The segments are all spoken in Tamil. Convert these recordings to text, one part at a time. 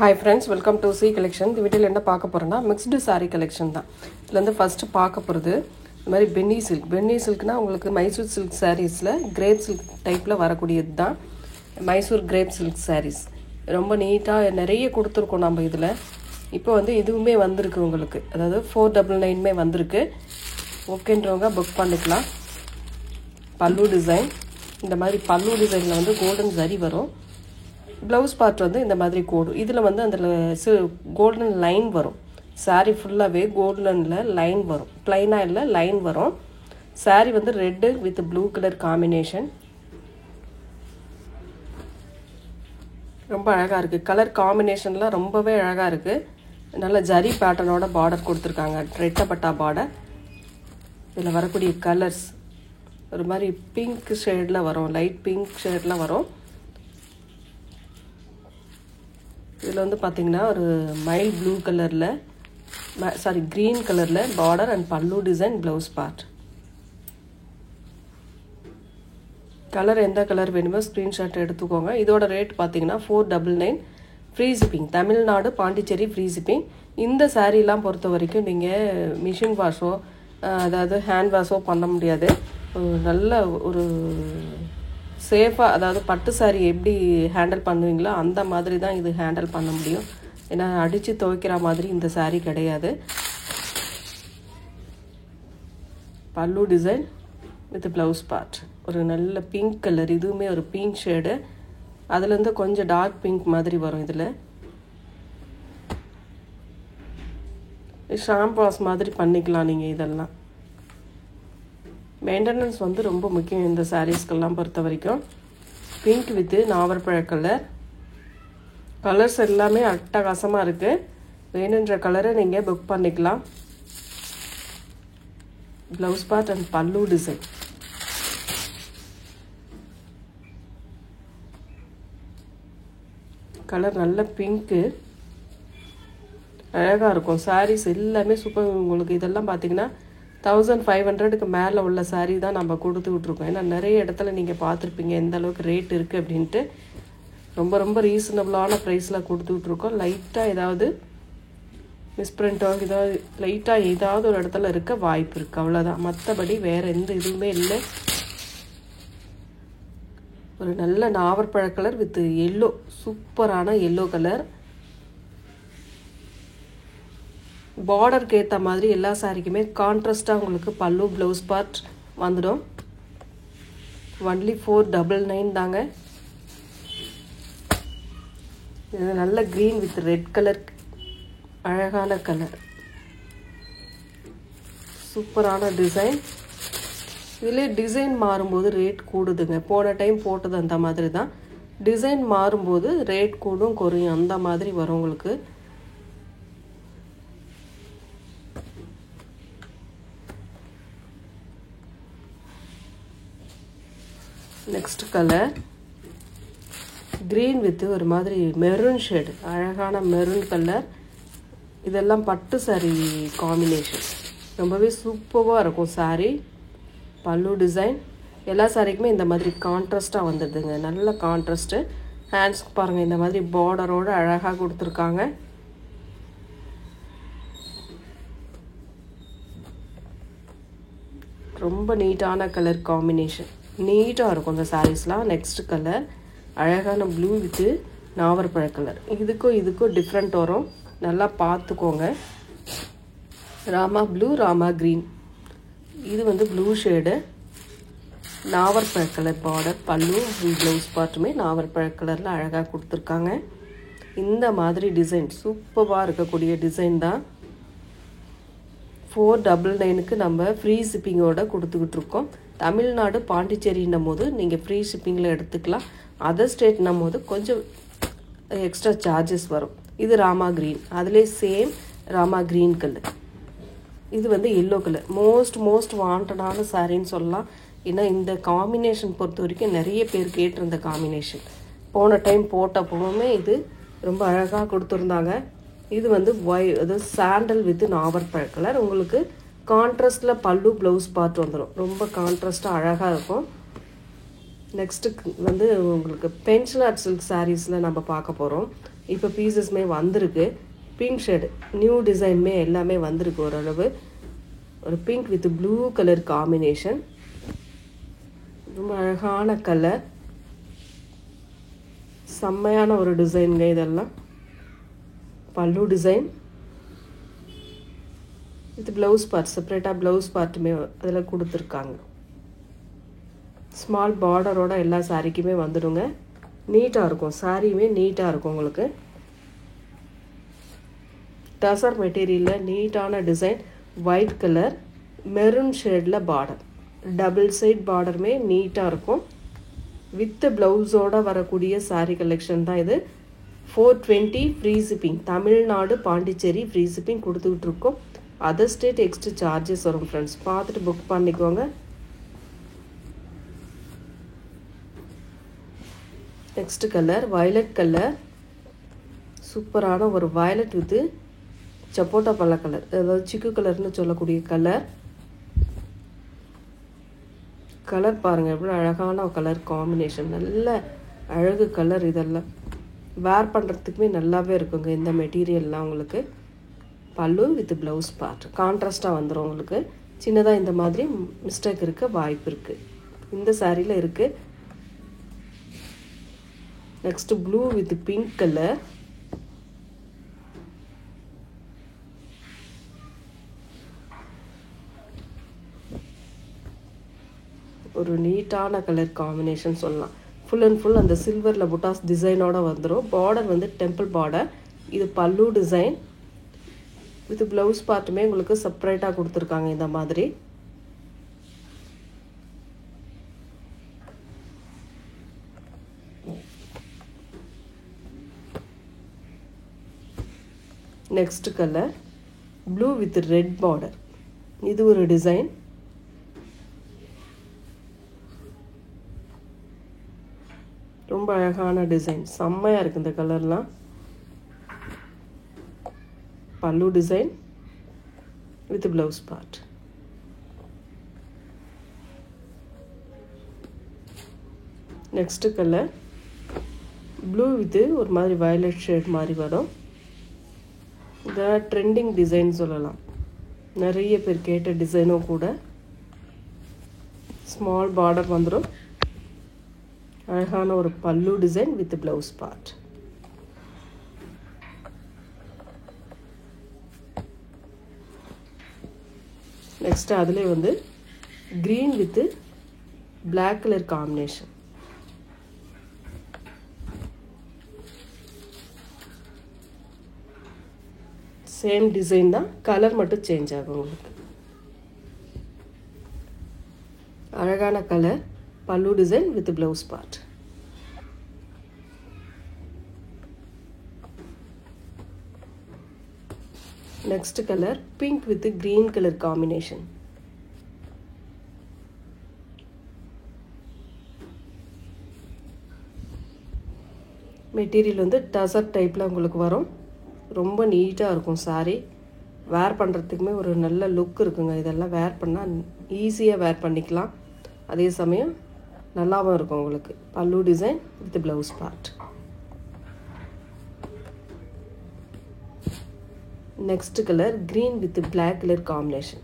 Hi friends, welcome to C collection. இந்த வீடியோல என்ன பார்க்க போறோம்னா mixed saree collection தான். இதுல வந்து ஃபர்ஸ்ட் பார்க்க போறது இந்த மாதிரி பென்னி சில்க்னா உங்களுக்கு மைசூர் சில்க் sareesல கிரேப் சில்க் டைப்ல வரக்கூடியது தான் மைசூர் கிரேப் சில்க் sarees. ரொம்ப நீட்டா நிறைய கொடுத்திருக்கோம் நம்ம இதுல. இப்போ வந்து இதுவுமே வந்திருக்கு உங்களுக்கு. அதாவது 499 மே வந்திருக்கு. ஓகேன்றவங்க புக் பண்ணிக்கலாம். பல்லு டிசைன் இந்த மாதிரி பல்லு டிசைன்ல வந்து கோல்டன் ஜரி வரும். Blouse part வந்து இந்த மாதிரி கோடு இதுல வந்து அந்த கோல்டன் லைன் வரும் saree ஃபுல்லாவே கோல்டன்ல லைன் வரும் ப்ளைனா இல்ல லைன் வரும் saree வந்து red with blue colour combination ரொம்ப அழகா இருக்கு கலர் காம்பினேஷன்ல ரொம்பவே அழகா இருக்கு நல்ல ஜரி பேட்டர்னோட border கொடுத்திருக்காங்க ரெட்டப்பட்டா border இதுல வரக்கூடிய கலர்ஸ் ஒரு மாதிரி பிங்க் ஷேட்ல வரும் லைட் பிங்க் ஷேட்ல வரும் இதுல வந்து பாத்தீங்கன்னா ஒரு மைல் ப்ளூ கலர்ல கிரீன் கலர்ல border and pallu design blouse part colour எந்த கலர் வேணுமோ ஸ்கிரீன்ஷாட் எடுத்துக்கோங்க இதோட ரேட் பாத்தீங்கன்னா 499 free shipping Tamil Nadu Pondicherry free shipping இந்த saree எல்லாம் பொறுத்த வரைக்கும் நீங்க மிஷின் வாஷோ அதாவது ஹேண்ட் வாஷோ பண்ண முடியாது நல்ல ஒரு சேஃபா அதாவது பட்டு saree எப்படி ஹேண்டில் பண்ணுவீங்களோ அந்த மாதிரி தான் இது ஹேண்டில் பண்ண முடியும் ஏனா அடிச்சு துவைக்கிற மாதிரி இந்த saree கிடையாது பல்லு டிசைன் வித் ப்ளவுஸ் பார்ட் ஒரு நல்ல பிங்க் கலர் இதுவுமே ஒரு பிங்க் ஷேட் அதுல இருந்து கொஞ்சம் டார்க் பிங்க் மாதிரி வரும் இதுல ஷாம்பு வாஷ் மாதிரி பண்ணிக்கலாம் நீங்க இதெல்லாம் மெயின்டெனன்ஸ் வந்து ரொம்ப முக்கியம் இந்த sareesக்கெல்லாம் பொறுத்த வரைக்கும் பிங்க் வித் நாவற்பழ கலர் கலர்ஸ் எல்லாமே அட்டகாசமா இருக்கு வேணும்ன்ற கலரை நீங்க புக் பண்ணிக்கலாம் ப்ளவுஸ் பார்ட் and பல்லு டிசைன் கலர் நல்ல பிங்க் அழகா இருக்கும் sarees எல்லாமே சூப்பர் உங்களுக்கு இதெல்லாம் பாத்தீங்கன்னா 1500 க்கு மேல உள்ள saree தான் நம்ம கொடுத்துட்டு இருக்கோம் ஏனா நிறைய இடத்துல நீங்க பாத்துருப்பீங்க எந்த அளவுக்கு ரேட் இருக்கு அப்படினு ரொம்ப ரொம்ப ரீசனபிளான பிரைஸ்ல கொடுத்துட்டு இருக்கோம் லைட்டா ஏதாவது மிஸ்பிரிண்ட் ஏதாவது லைட்டா ஏதாவது ஒரு இடத்துல இருக்க வாய்ப்பு இருக்கு அவ்வளவுதான் மத்தபடி வேற எந்த இதுவுமே இல்ல ஒரு நல்ல நாவற்பழ கலர் வித் yellow சூப்பரான yellow கலர் border கேத்த மாதிரி எல்லா சாரிக்குமே கான்ட்ராஸ்டா உங்களுக்கு பல்லு ப்ளவுஸ் பார்ட் வந்துடும் only 499 தாங்க இது நல்ல green with red கலர் அழகான கலர் சூப்பரான டிசைன் இதுல டிசைன் மாறும்போது ரேட் கூடுதுங்க போன டைம் போட்டது அந்த மாதிரி தான் டிசைன் மாறும்போது ரேட் கூடும் குறையும் அந்த மாதிரி வரும் உங்களுக்கு next color green with ஒரு மாதிரி maroon shade அழகான maroon color இதெல்லாம் பட்டு saree combination ரொம்பவே சூப்பரா இருக்கும் saree பல்லு டிசைன் எல்லா சாரிக்குமே இந்த மாதிரி கான்ட்ராஸ்டா வந்திருதுங்க நல்ல கான்ட்ராஸ்ட் ஹேண்ட்ஸ் பாருங்க இந்த மாதிரி borderரோட அழகா கொடுத்திருக்காங்க ரொம்ப நீட்டான கலர் காம்பினேஷன் நீட்டா இருக்கும் இந்த sareesலாம் நெக்ஸ்ட் கலர் அழகான ப்ளூ வித் நாவற்பழ கலர் இதுக்கும் டிஃபரண்ட் வரும் நல்லா பாத்துக்கோங்க ராமா ப்ளூ ராமா கிரீன் இது வந்து ப்ளூ ஷேட் நாவற்பழ கலர் border பல்லு ப்ளவுஸ் பார்ட்டுமே நாவற்பழ கலர்ல அழகா கொடுத்திருக்காங்க இந்த மாதிரி டிசைன் சூப்பரா இருக்கக்கூடிய டிசைன் தான் 499 க்கு நம்ம ஃப்ரீ ஷிப்பிங்கோட கொடுத்துக்கிட்டு இருக்கோம் தமிழ்நாடு பாண்டிச்சேரின்னும்போது நீங்க ஃப்ரீ ஷிப்பிங்ல எடுத்துக்கலாம் அதர் ஸ்டேட்னும்போது கொஞ்சம் எக்ஸ்ட்ரா சார்ஜஸ் வரும் இது ராமா கிரீன் அதுலயே சேம் ராமா கிரீன் கலர் இது வந்து yellow கலர் மோஸ்ட் வாண்டடான சாரின்னு சொல்லலாம் ஏன்னா இந்த காம்பினேஷன் பொறுத்த வரைக்கும் நிறைய பேர் கேட்டிருந்த காம்பினேஷன் போன டைம் போட்டப்பவுமே இது ரொம்ப அழகா கொடுத்திருந்தாங்க இது வந்து அது சாண்டல் வித் நாவற்பழ கலர் உங்களுக்கு கான்ட்ராஸ்ட்ல பல்லு ப்ளவுஸ் பார்ட் வந்துரும் ரொம்ப கான்ட்ராஸ்டா அழகா இருக்கும் நெக்ஸ்ட்டு வந்து உங்களுக்கு பென்சில் ஆர்ட் சில்க் சாரீஸில் நம்ம பார்க்க போகிறோம். இப்போ பீசஸ்மே வந்திருக்கு. பிங்க் ஷேடு நியூ டிசைன்மே எல்லாமே வந்திருக்கு. ஓரளவு ஒரு pink with blue colour combination. ரொம்ப அழகான கலர், செம்மையான ஒரு டிசைனுங்க. இதெல்லாம் பல்லு டிசைன் வித் ப்ளவுஸ் பார்ட், செப்பரேட்டாக ப்ளவுஸ் பார்ட்டுமே அதில் கொடுத்துருக்காங்க. ஸ்மால் பார்டரோட எல்லா சாரீக்குமே வந்துடுங்க. நீட்டாக இருக்கும், சாரியுமே நீட்டாக இருக்கும் உங்களுக்கு. டசர் மெட்டீரியலில் நீட்டான டிசைன், ஒயிட் கலர் மெரூன் ஷேடில் பார்டர், டபுள் சைட் பார்டருமே நீட்டாக இருக்கும். வித் ப்ளவுஸோடு வரக்கூடிய சாரீ கலெக்ஷன் தான் இது. 420 free shipping. Tamil Nadu Pondicherry free shipping கொடுத்துக்கிட்டு இருக்கோம். அதர் ஸ்டேட் எக்ஸ்ட்ரா சார்ஜஸ் வரும் ஃப்ரெண்ட்ஸ். பார்த்துட்டு புக் பண்ணிக்கோங்க. நெக்ஸ்ட் கலர் வயலட் கலர், சூப்பரான ஒரு வயலட் வித் சப்போட்டா பழ கலர், அதாவது சிக்கு கலர்னு சொல்லக்கூடிய கலர். கலர் பாருங்கள் எவ்வளோ அழகான கலர் காம்பினேஷன், நல்ல அழகு கலர். இதெல்லாம் வேர் பண்ணுறதுக்குமே நல்லாவே இருக்குங்க இந்த மெட்டீரியல்லாம். உங்களுக்கு பல்லு வித் ப்ளவுஸ் பார்ட் கான்ட்ராஸ்டாக வந்துடும். உங்களுக்கு சின்னதாக இந்த மாதிரி மிஸ்டேக் இருக்க வாய்ப்பு இருக்குது, இந்த சாரியில் இருக்குது. Next blue with pink colour, ஒரு நீட்டான கலர் காம்பினேஷன் சொல்லலாம். ஃபுல் அண்ட் ஃபுல் அந்த சில்வரில் புட்டாஸ் டிசைனோட வந்துடும். பார்டர் வந்து டெம்பிள் பார்டர். இது பல்லு டிசைன் வித் ப்ளவுஸ் பார்ட்டுமே உங்களுக்கு செப்பரேட்டாக கொடுத்துருக்காங்க இந்த மாதிரி. Next colour blue with red border. இது ஒரு டிசைன். ரொம்ப அழகான டிசைன், செம்மையாக இருக்குது இந்த கலர்லாம். பல்லு design with blouse part. Next colour blue with ஒரு மாதிரி வயலட் ஷேட் மாதிரி வரும். இதெல்லாம் ட்ரெண்டிங் டிசைன் சொல்லலாம், நிறைய பேர் கேட்ட டிசைனும் கூட. ஸ்மால் பார்டர் வந்துடும். அழகான ஒரு pallu design with blouse part. Next அதிலே வந்து green with black colour combination. Same design தான், கலர் மட்டும் சேஞ்ச் ஆகும் உங்களுக்கு. அழகான colour, pallu design with blouse part. Next colour pink with green colour combination. Material வந்து டசர் டைப்பில் உங்களுக்கு வரும். ரொம்ப நீட்டாக இருக்கும் சாரீ. வேர் பண்ணுறதுக்குமே ஒரு நல்ல லுக் இருக்குங்க. இதெல்லாம் வேர் பண்ணால் ஈஸியாக வேர் பண்ணிக்கலாம், அதே சமயம் நல்லாவும் இருக்கும் உங்களுக்கு. Pallu design with blouse part. Next colour green with black colour combination.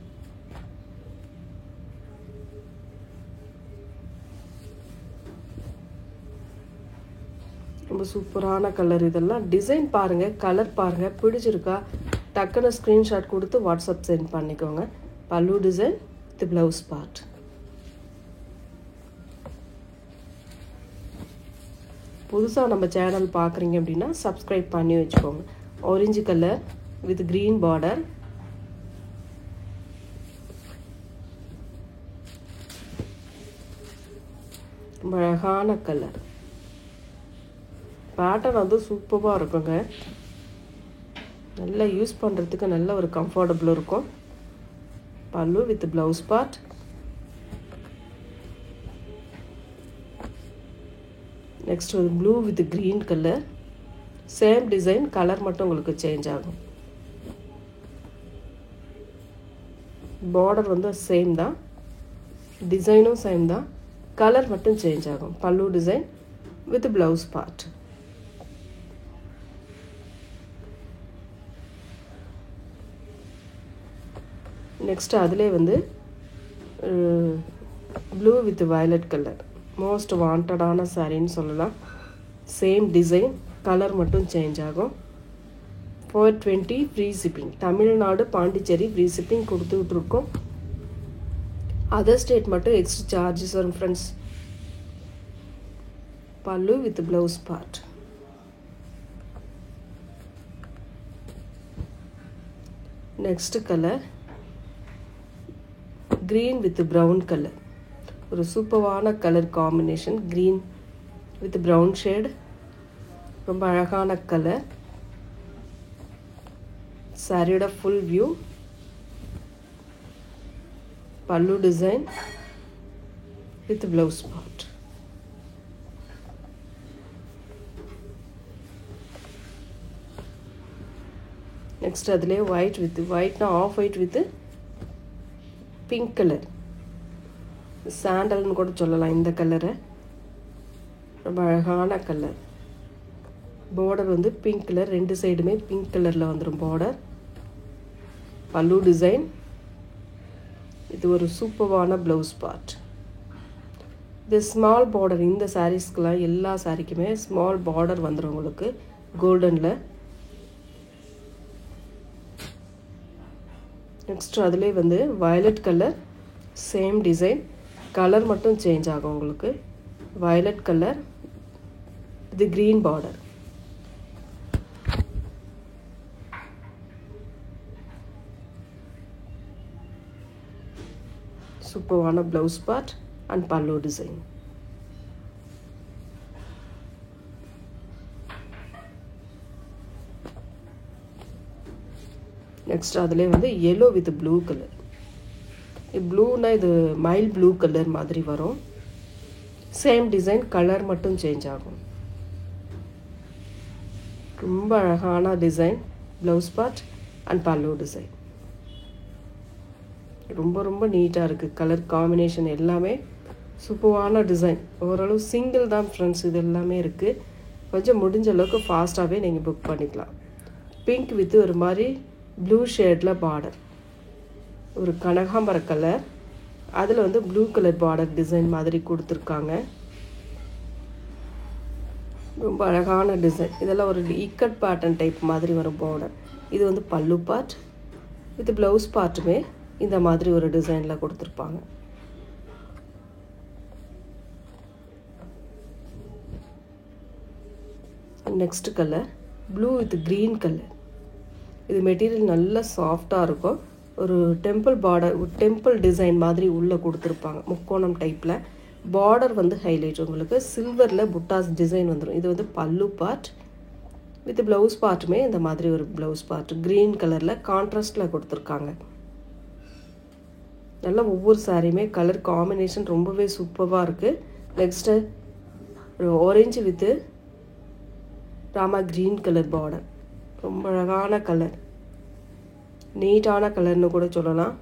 ரொம்ப சூப்பரான கலர். இதெல்லாம் டிசைன் பாருங்கள், கலர் பாருங்கள், பிடிச்சிருக்கா டக்குன்னு ஸ்க்ரீன்ஷாட் கொடுத்து வாட்ஸ்அப் சென்ட் பண்ணிக்கோங்க. பல்லு டிசைன் வித் ப்ளவுஸ் பார்ட். புதுசாக நம்ம சேனல் பார்க்குறீங்க அப்படின்னா சப்ஸ்கிரைப் பண்ணி வச்சுக்கோங்க. Orange colour with green border. ரொம்ப அழகான கலர். பேட்டர்ன் வந்து சூப்பராக இருக்குங்க. நல்லா யூஸ் பண்ணுறதுக்கு நல்ல ஒரு கம்ஃபர்டபுள் இருக்கும். பல்லு வித் ப்ளவுஸ் பார்ட். நெக்ஸ்ட் ஒரு blue with green colour. Same design, colour மட்டும் உங்களுக்கு சேஞ்ச் ஆகும். பார்டர் வந்து சேம் தான், டிசைனும் சேம் தான். கலர் மட்டும் சேஞ்ச் ஆகும். Pallu design with blouse part. Next அதிலே வந்து blue with violet colour, most வாண்டடான சாரின்னு சொல்லலாம். சேம் டிசைன், கலர் மட்டும் சேஞ்ச் ஆகும். 420 free shipping. Tamil Nadu Pondicherry free shipping கொடுத்துக்கிட்டு இருக்கோம். அதர் ஸ்டேட் மட்டும் எக்ஸ்ட்ரா சார்ஜஸ் வரும் friends. Pallu with blouse part. Next colour green with brown color. ஒரு சூப்பரான colour combination. green with brown shade. ரொம்ப அழகான கலர். சாரியோட full view. Pallu design with blouse part. Next அதிலே ஒயிட் வித் ஒயிட்னா off white with pink colour, சாண்டல்னு கூட சொல்லலாம் இந்த கலரை. ரொம்ப அழகான கலர். பார்டர் வந்து பிங்க் கலர், ரெண்டு சைடுமே பிங்க் கலரில் வந்துடும் பார்டர். பல்லு டிசைன். இது ஒரு சூப்பரான ப்ளவுஸ் பார்ட். இது ஸ்மால் பார்டர். இந்த சாரீஸ்க்கெலாம் எல்லா சாரீக்குமே ஸ்மால் பார்டர் வந்துடும் உங்களுக்கு கோல்டனில். நெக்ஸ்ட் அதிலே வந்து violet colour, same design, colour மட்டும் சேஞ்ச் ஆகும் உங்களுக்கு. வயலட் கலர், இது க்ரீன் பார்டர். சூப்பரான ப்ளவுஸ் பார்ட் அண்ட் பல்லு டிசைன். நெக்ஸ்ட் அதிலே வந்து yellow வித் ப்ளூ கலர். ப்ளூனா இது மைல்ட் ப்ளூ கலர் மாதிரி வரும். சேம் டிசைன், கலர் மட்டும் சேஞ்ச் ஆகும். ரொம்ப அழகான டிசைன். ப்ளவுஸ் பார்ட் அண்ட் பல்லு டிசைன். ரொம்ப ரொம்ப நீட்டாக இருக்குது. கலர் காம்பினேஷன் எல்லாமே சூப்பரான டிசைன். ஓரளவு சிங்கிள் தான் ஃப்ரெண்ட்ஸ் இது எல்லாமே இருக்குது. கொஞ்சம் முடிஞ்ச அளவுக்கு ஃபாஸ்ட்டாகவே நீங்கள் புக் பண்ணிக்கலாம். பிங்க் வித் ஒரு மாதிரி ப்ளூ ஷேடில் பார்டர். ஒரு கனகாம்பர கலர், அதில் வந்து ப்ளூ கலர் பார்டர் டிசைன் மாதிரி கொடுத்துருக்காங்க. ரொம்ப அழகான டிசைன். இதெல்லாம் ஒரு இக்கட் பேட்டர்ன் டைப் மாதிரி வரும் பார்டர். இது வந்து பல்லு பார்ட். வித் ப்ளவுஸ் பார்ட்டுமே இந்த மாதிரி ஒரு டிசைனில் கொடுத்துருப்பாங்க. Next colour blue with green colour. இது மெட்டீரியல் நல்லா சாஃப்டாக இருக்கும். ஒரு டெம்பிள் பார்டர், டெம்பிள் டிசைன் மாதிரி உள்ளே கொடுத்துருப்பாங்க முக்கோணம் டைப்பில். பார்டர் வந்து ஹைலைட் உங்களுக்கு. சில்வரில் புட்டாஸ் டிசைன் வந்துடும். இது வந்து பல்லு பார்ட். வித் ப்ளவுஸ் பார்ட்டுமே இந்த மாதிரி ஒரு ப்ளவுஸ் பார்ட் க்ரீன் கலரில் கான்ட்ராஸ்டில் கொடுத்துருக்காங்க. நல்லா ஒவ்வொரு சாரியுமே கலர் காம்பினேஷன் ரொம்பவே சூப்பராக இருக்குது. நெக்ஸ்ட்டு ஒரு orange with Rama green colour border. ரொம்ப அழகான கலர், நீட்டான கலர்னு கூட சொல்லலாம்.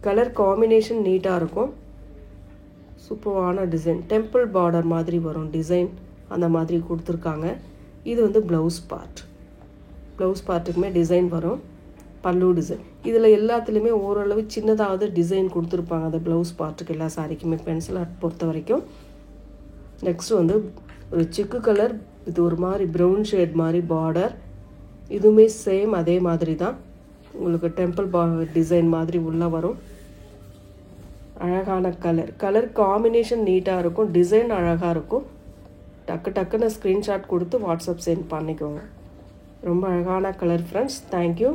கலர் காம்பினேஷன் நீட்டாக இருக்கும். சூப்பரான டிசைன். டெம்பிள் பார்டர் மாதிரி வரும் டிசைன், அந்த மாதிரி கொடுத்துருக்காங்க. இது வந்து ப்ளவுஸ் பார்ட். ப்ளவுஸ் பார்ட்டுக்குமே டிசைன் வரும். பல்லு டிசைன். இதில் எல்லாத்துலேயுமே ஓரளவு சின்னதாவது டிசைன் கொடுத்துருப்பாங்க அந்த ப்ளவுஸ் பார்ட்டுக்கு எல்லா சாரிக்குமே பென்சில் ஆர்ட் பொறுத்த வரைக்கும். நெக்ஸ்ட் வந்து ஒரு சிக்கு கலர், இது ஒரு மாதிரி ப்ரௌன் ஷேட் மாதிரி பார்டர். இதுவுமே சேம் அதே மாதிரி தான் உங்களுக்கு டெம்பிள் டிசைன் மாதிரி உள்ளே வரும். அழகான கலர். கலர் காம்பினேஷன் நீட்டாக இருக்கும். டிசைன் அழகாக இருக்கும். டக்கு டக்குன்னு ஸ்க்ரீன்ஷாட் கொடுத்து வாட்ஸ்அப் சென்ட் பண்ணிக்கோங்க. ரொம்ப அழகான கலர் ஃப்ரெண்ட்ஸ். தேங்க்யூ.